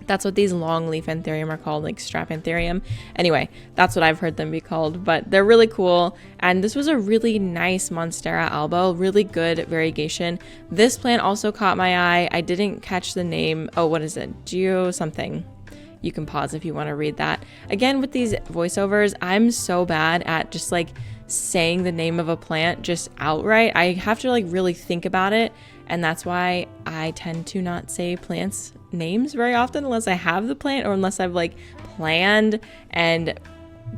That's what these long leaf anthurium are called, like strap anthurium. Anyway, that's what I've heard them be called, but they're really cool. And this was a really nice Monstera albo, really good variegation. This plant also caught my eye. I didn't catch the name. Oh, what is it? Geo something. You can pause if you want to read that. Again, with these voiceovers, I'm so bad at just like saying the name of a plant just outright. I have to like really think about it. And that's why I tend to not say plants names very often unless I have the plant or unless I've like planned and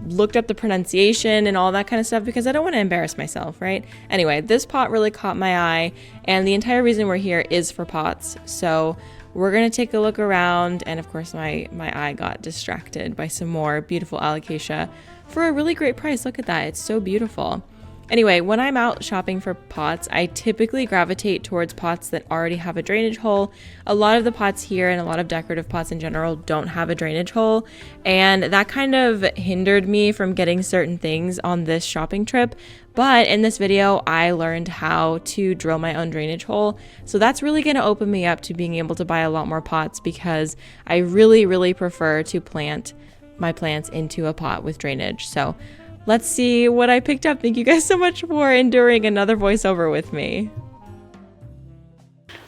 looked up the pronunciation and all that kind of stuff, because I don't want to embarrass myself, right? Anyway, this pot really caught my eye, and the entire reason we're here is for pots. So we're gonna take a look around, and of course my eye got distracted by some more beautiful alocasia for a really great price. Look at that, it's so beautiful. Anyway, when I'm out shopping for pots, I typically gravitate towards pots that already have a drainage hole. A lot of the pots here and a lot of decorative pots in general don't have a drainage hole, and that kind of hindered me from getting certain things on this shopping trip. But in this video, I learned how to drill my own drainage hole. So that's really going to open me up to being able to buy a lot more pots, because I really prefer to plant my plants into a pot with drainage. So let's see what I picked up. Thank you guys so much for enduring another voiceover with me.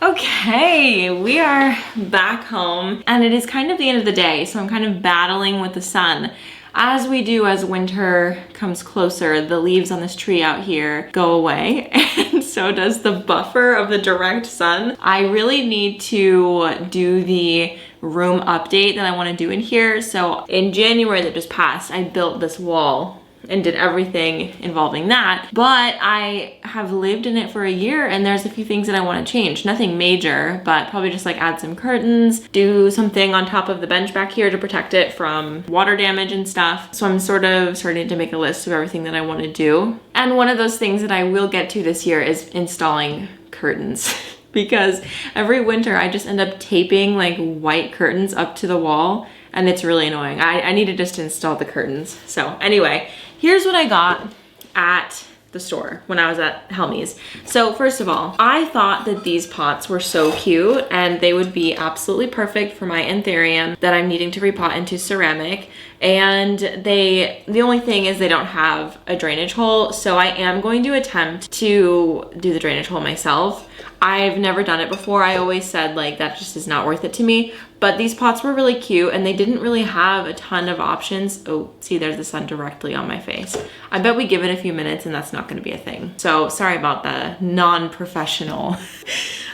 Okay, we are back home, and it is kind of the end of the day, so I'm kind of battling with the sun. As we do as winter comes closer, the leaves on this tree out here go away, and so does the buffer of the direct sun. I really need to do the room update that I want to do in here. So in January that just passed, I built this wall and did everything involving that, but I have lived in it for a year, and there's a few things that I want to change. Nothing major, but probably just like add some curtains, do something on top of the bench back here to protect it from water damage and stuff. So I'm sort of starting to make a list of everything that I want to do. And one of those things that I will get to this year is installing curtains. Because every winter I just end up taping like white curtains up to the wall, and it's really annoying. I need to just install the curtains. So anyway, here's what I got at the store when I was at Helmy's. So first of all, I thought that these pots were so cute and they would be absolutely perfect for my anthurium that I'm needing to repot into ceramic. And the only thing is they don't have a drainage hole. So I am going to attempt to do the drainage hole myself. I've never done it before. I always said like that just is not worth it to me. But these pots were really cute, and they didn't really have a ton of options. Oh, see, there's the sun directly on my face. I bet we give it a few minutes and that's not gonna be a thing. So sorry about the non-professional.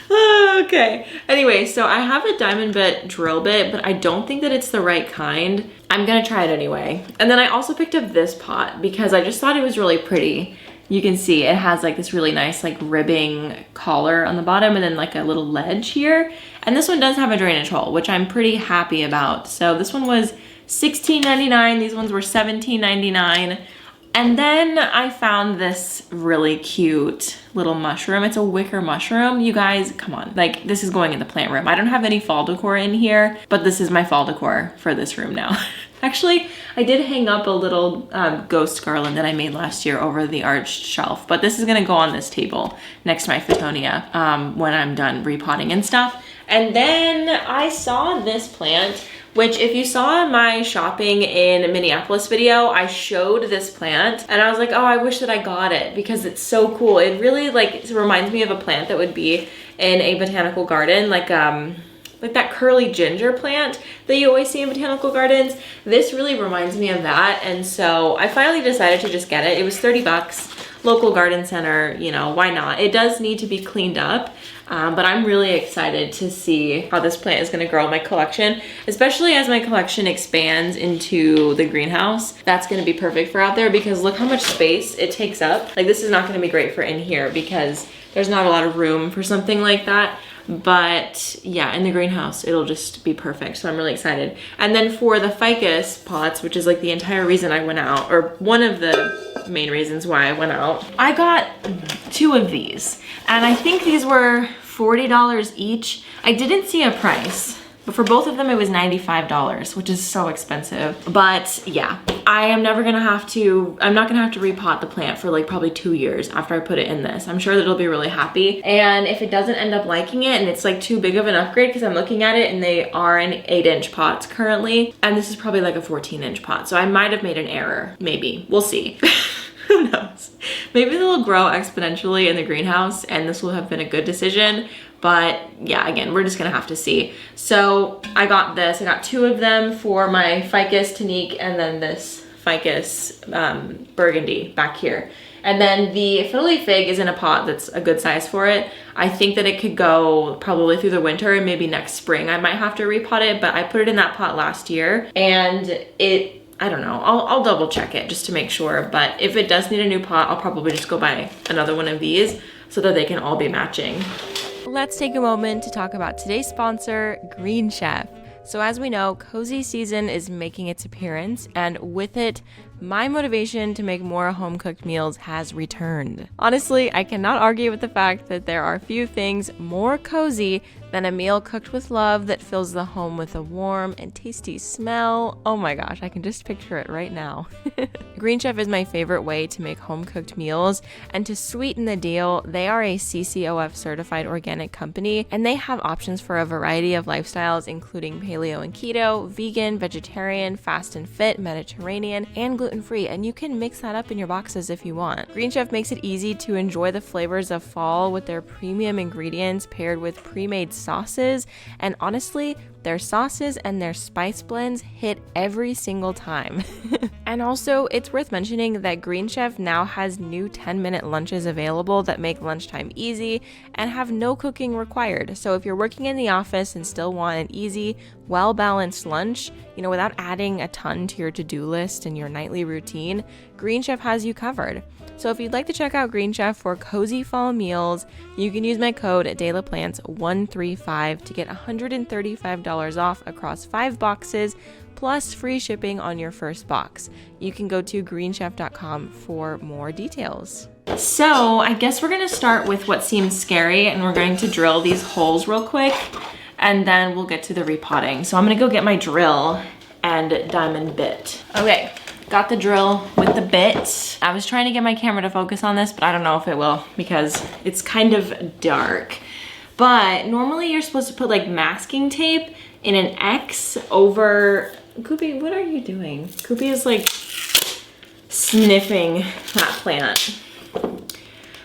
Okay, anyway, so I have a diamond bit drill bit, but I don't think that it's the right kind. I'm gonna try it anyway. And then I also picked up this pot because I just thought it was really pretty. You can see it has like this really nice like ribbing collar on the bottom and then like a little ledge here. And this one does have a drainage hole, which I'm pretty happy about. So this one was $16.99. These ones were $17.99. And then I found this really cute little mushroom. It's a wicker mushroom. You guys, come on. Like, this is going in the plant room. I don't have any fall decor in here, but this is my fall decor for this room now. Actually, I did hang up a little ghost garland that I made last year over the arched shelf, but this is gonna go on this table next to my Fittonia when I'm done repotting and stuff. And then I saw this plant, which if you saw my shopping in Minneapolis video, I showed this plant and I was like, oh, I wish that I got it because it's so cool. It really it reminds me of a plant that would be in a botanical garden, like that curly ginger plant that you always see in botanical gardens. This really reminds me of that. And so I finally decided to just get it. It was 30 bucks, local garden center, you know, why not? It does need to be cleaned up. But I'm really excited to see how this plant is gonna grow in my collection, especially as my collection expands into the greenhouse. That's gonna be perfect for out there because look how much space it takes up. Like, this is not gonna be great for in here because there's not a lot of room for something like that. But yeah, in the greenhouse, it'll just be perfect. So I'm really excited. And then for the ficus pots, which is like the entire reason I went out, or one of the main reasons why I went out, I got 2 of these. And I think these were $40 each. I didn't see a price. But for both of them, it was $95, which is so expensive. But yeah, I'm not gonna have to repot the plant for like probably 2 years after I put it in this. I'm sure that it'll be really happy. And if it doesn't end up liking it and it's like too big of an upgrade, because I'm looking at it and they are in 8-inch pots currently, and this is probably like a 14-inch pot. So I might have made an error, maybe. We'll see. Who knows? Maybe they'll grow exponentially in the greenhouse and this will have been a good decision. But yeah, again, we're just gonna have to see. So I got this. I got 2 of them for my ficus tonique and then this ficus burgundy back here. And then the fiddly fig is in a pot that's a good size for it. I think that it could go probably through the winter and maybe next spring I might have to repot it, but I put it in that pot last year and I don't know, I'll double check it just to make sure, but if it does need a new pot, I'll probably just go buy another one of these so that they can all be matching. Let's take a moment to talk about today's sponsor, Green Chef. So as we know, cozy season is making its appearance, and with it, my motivation to make more home-cooked meals has returned. Honestly, I cannot argue with the fact that there are few things more cozy than a meal cooked with love that fills the home with a warm and tasty smell. Oh my gosh, I can just picture it right now. Green Chef is my favorite way to make home-cooked meals, and to sweeten the deal, they are a CCOF certified organic company, and they have options for a variety of lifestyles, including paleo and keto, vegan, vegetarian, fast and fit, Mediterranean, and gluten-free, and you can mix that up in your boxes if you want. Green Chef makes it easy to enjoy the flavors of fall with their premium ingredients paired with pre-made sauces, and honestly, their sauces and their spice blends hit every single time. And also, it's worth mentioning that Green Chef now has new 10-minute lunches available that make lunchtime easy and have no cooking required. So if you're working in the office and still want an easy, well-balanced lunch, without adding a ton to your to-do list and your nightly routine, Green Chef has you covered. So if you'd like to check out Green Chef for cozy fall meals, you can use my code DELAPLANTS135 to get $135 off across 5 boxes, plus free shipping on your first box. You can go to greenchef.com for more details. So I guess we're gonna start with what seems scary, and we're going to drill these holes real quick, and then we'll get to the repotting. So I'm gonna go get my drill and diamond bit. Okay. Got the drill with the bit. I was trying to get my camera to focus on this, but I don't know if it will because it's kind of dark. But normally you're supposed to put like masking tape in an X over... Koopy, what are you doing? Koopy is like sniffing that plant.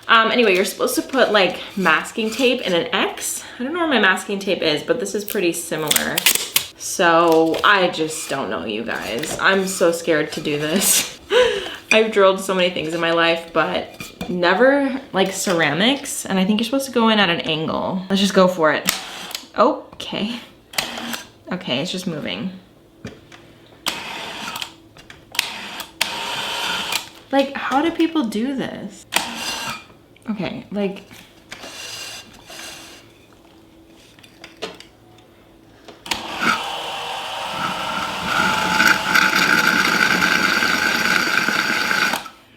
Anyway, you're supposed to put like masking tape in an X. I don't know where my masking tape is, but this is pretty similar. So I just don't know, you guys. I'm so scared to do this. I've drilled so many things in my life, but never like ceramics. And I think you're supposed to go in at an angle. Let's just go for it. Okay. Okay, it's just moving. Like, how do people do this? Okay, like...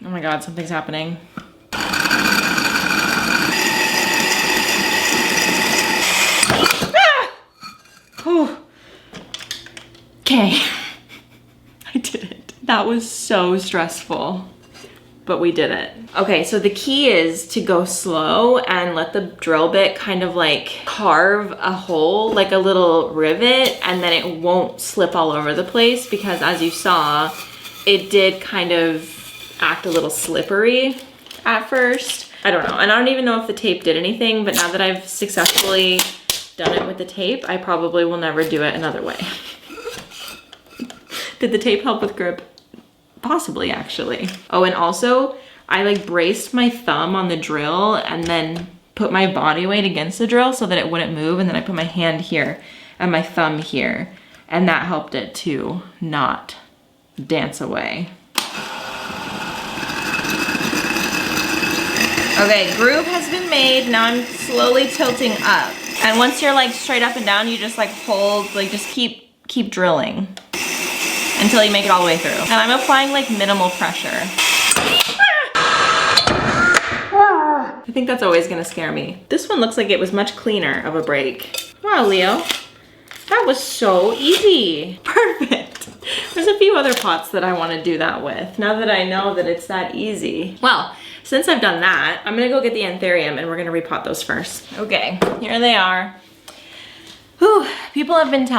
Oh my God, something's happening. Ah! Oh. Okay, I did it. That was so stressful, but we did it. Okay, so the key is to go slow and let the drill bit kind of like carve a hole, like a little rivet, and then it won't slip all over the place because as you saw, it did kind of act a little slippery at first. I don't know, and I don't even know if the tape did anything, but now that I've successfully done it with the tape, I probably will never do it another way. Did the tape help with grip? Possibly, actually. Oh, and also, I like braced my thumb on the drill and then put my body weight against the drill so that it wouldn't move, and then I put my hand here and my thumb here, and that helped it to not dance away. Okay, groove has been made. Now I'm slowly tilting up. And once you're like straight up and down, you just like hold, like just keep drilling until you make it all the way through. And I'm applying like minimal pressure. I think that's always gonna scare me. This one looks like it was much cleaner of a break. Wow, Leo. That was so easy. Perfect. There's a few other pots that I want to do that with, now that I know that it's that easy. Well, since I've done that, I'm gonna go get the anthurium and we're gonna repot those first. Okay, here they are. Whew, people have been telling